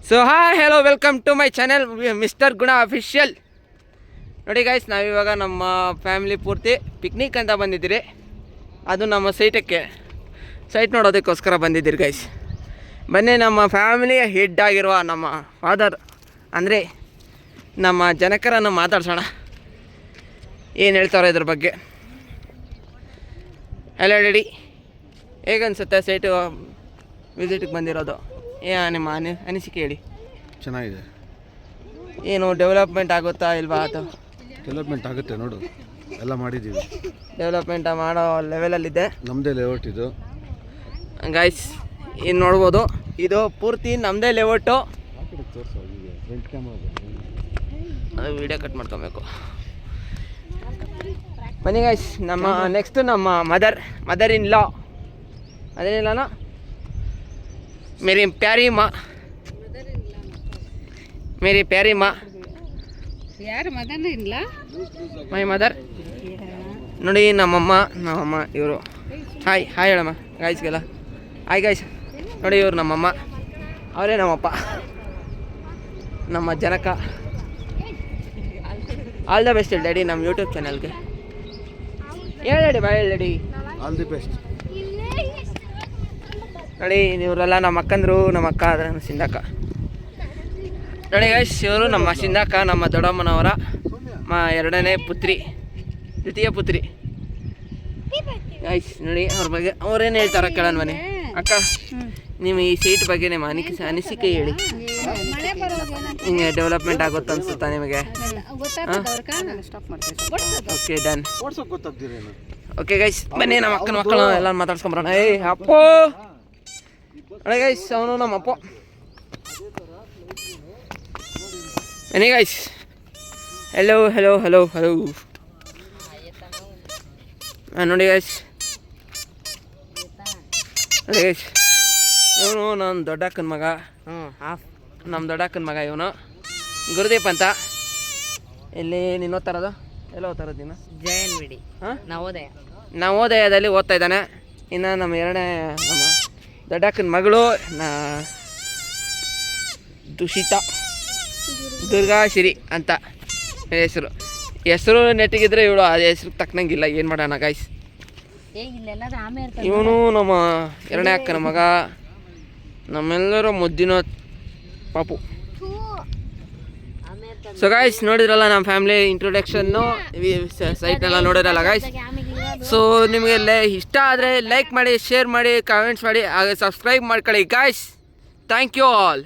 So hi hello welcome to my channel mister Guna official. ನೋಡಿ guys, ನಾವಿವಾಗ ನಮ್ಮ family ಪೂರ್ತಿ ಪಿಕ್ನಿಕ್ ಅಂತ ಬಂದಿದ್ದೀರಿ. ಅದು ನಮ್ಮ ಸೈಟ್ ನೋಡೋದಕ್ಕೋಸ್ಕರ ಬಂದಿದ್ದೀರಿ ಗೈಸ್. ಬನ್ನಿ, ನಮ್ಮ ಫ್ಯಾಮಿಲಿಯ ಹೆಡ್ ಆಗಿರುವ ನಮ್ಮ ಫಾದರ್ ಅಂದರೆ ನಮ್ಮ ಜನಕರನ್ನು ಮಾತಾಡ್ಸೋಣ, ಏನು ಹೇಳ್ತಾರೋ ಇದ್ರ ಬಗ್ಗೆ. ಹಲೋ ಡ್ಯಾಡಿ, ಹೇಗನ್ಸುತ್ತೆ ಸೈಟು ವಿಸಿಟಿಗೆ ಬಂದಿರೋದು? ನಿಮ್ಮ ಅನಿಸಿಕೆ ಹೇಳಿ. ಚೆನ್ನಾಗಿದೆ. ಏನು ಡೆವಲಪ್ಮೆಂಟ್ ಆಗುತ್ತಾ ಇಲ್ವಾ? ಅದು ಡೆವಲಪ್ಮೆಂಟ್ ಆಗುತ್ತೆ, ನೋಡು, ಎಲ್ಲ ಮಾಡಿದ್ದೀವಿ. ಡೆವಲಪ್ಮೆಂಟ್ ಮಾಡೋ ಲೆವೆಲಲ್ಲಿದೆ. ನಮ್ಮದೇ ಲೇಔಟ್ ಇದು ಗೈಸ್. ಇನ್ನು ನೋಡ್ಬೋದು, ಇದು ಪೂರ್ತಿ ನಮ್ಮದೇ ಲೇಔಟು. ವಿಡಿಯೋ ಕಟ್ ಮಾಡ್ಕೊಬೇಕು. ಬನ್ನಿ ಗೈಸ್, ನಮ್ಮ ನೆಕ್ಸ್ಟ್ ನಮ್ಮ ಮದರ್ ಇನ್ ಲಾ, ಅದೇನಿಲ್ಲನ मेरी प्यारी माँ ಯಾರು ಮದರ್ ಇಲ್ಲ? My mother. ನೋಡಿ ನಮ್ಮಮ್ಮ ಇವರು. ಹಾಯ್ ಹೇಳಮ್ಮ ಗಾಯ್ಸ್ಗೆಲ್ಲ ಹಾಯ್ ಗಾಯ್ಸ್. ನೋಡಿ ಇವ್ರು ನಮ್ಮಮ್ಮ, ಅವರೇ ನಮ್ಮಪ್ಪ, ನಮ್ಮ ಜನಕ. ಆಲ್ ದ ಬೆಸ್ಟ್ ಡ್ಯಾಡಿ ನಮ್ಮ ಯೂಟ್ಯೂಬ್ ಚಾನಲ್ಗೆ. ಹೇಳಿ ಡ್ಯಾಡಿ ಆಲ್ ದಿ ಬೆಸ್ಟ್. ನೋಡಿ ಇವರೆಲ್ಲ ನಮ್ಮ ಅಕ್ಕಂದರು, ನಮ್ಮ ಅಕ್ಕ ಆದರೆ ನಮ್ಮ ಸಿಂಧಕ್ಕ. ನೋಡಿ ಗೈಸ್, ಇವರು ನಮ್ಮ ಸಿಂಧಕ್ಕ, ನಮ್ಮ ದೊಡ್ಡಮ್ಮನವರ ಎರಡನೇ ಪುತ್ರಿ, ದ್ವಿತೀಯ ಪುತ್ರಿ ಗೈಸ್. ನೋಡಿ ಅವ್ರ ಬಗ್ಗೆ ಅವ್ರೇನು ಹೇಳ್ತಾರ ಕೇಳೋಣ ಬನ್ನಿ. ಅಕ್ಕ, ನೀವು ಈ ಸೀಟ್ ಬಗ್ಗೆ ನಿಮ್ಮ ಅನಿಸಿಕೆ ಹೇಳಿ. ಹಿಂಗೆ ಡೆವಲಪ್ಮೆಂಟ್ ಆಗುತ್ತೆ ಅನ್ಸುತ್ತಾ ನಿಮಗೆ? Okay done. ಓಕೆ ಗೈಸ್, ಬನ್ನಿ ನಮ್ಮ ಅಕ್ಕನ ಮಕ್ಕಳು ಎಲ್ಲ ಮಾತಾಡ್ಸ್ಕೊಂಬರೋಣ. ಅಪ್ಪೋ ನೋಡಿ ಗೈಸ್, ಅವನು ನಮ್ಮ ಅಪ್ಪ. ಬನ್ನಿ ಗೈಸ್. ಹೆಲೋ ನೋಡಿ ಗೈಸ್, ಇವನು ನನ್ನ ದೊಡ್ಡಕ್ಕನ ಮಗ. ನಮ್ಮ ದೊಡ್ಡಕ್ಕನ ಮಗ ಇವನು ಗುರುದೀಪ್ ಅಂತ. ಇಲ್ಲಿ ನೀನು ಓದ್ತಾರದು? ಎಲ್ಲ ಓದ್ತಾರದು ನೀನು? ಜಯನ್ವಿಡಿ. ನವೋದಯದಲ್ಲಿ ಓದ್ತಾ ಇದ್ದಾನೆ. ಇನ್ನು ನಮ್ಮ ನಮ್ಮ ದೊಡ್ಡಕ್ಕನ ಮಗಳು ದುರ್ಗಾಶ್ರೀ ಅಂತ ಹೆಸರು ನೆಟ್ಟಿಗಿದ್ರೆ ಇವಳು ಆ ಹೆಸ್ರು ತಕ್ಕನಂಗಿಲ್ಲ, ಏನು ಮಾಡೋಣ ಗೈಸ್. ಇವನು ನಮ್ಮ ಎರಡನೇ ಅಕ್ಕನ ಮಗ, ನಮ್ಮೆಲ್ಲರೂ ಮುದ್ದಿನ ಪಾಪು. ಸೊ ಗಾಯ್ಸ್, ನೋಡಿದ್ರಲ್ಲ ನಮ್ಮ ಫ್ಯಾಮಿಲಿ ಇಂಟ್ರೊಡಕ್ಷನ್ನು, ಸೈಟ್ನೆಲ್ಲ ನೋಡಿರಲ್ಲ ಗಾಯ್ಸ್. ಸೊ ನಿಮಗೆ ಇಷ್ಟ ಆದರೆ ಲೈಕ್ ಮಾಡಿ, ಶೇರ್ ಮಾಡಿ, ಕಾಮೆಂಟ್ಸ್ ಮಾಡಿ, ಹಾಗೆ ಸಬ್ಸ್ಕ್ರೈಬ್ ಮಾಡ್ಕೊಳ್ಳಿ ಗಾಯ್ಸ್. Thank you all.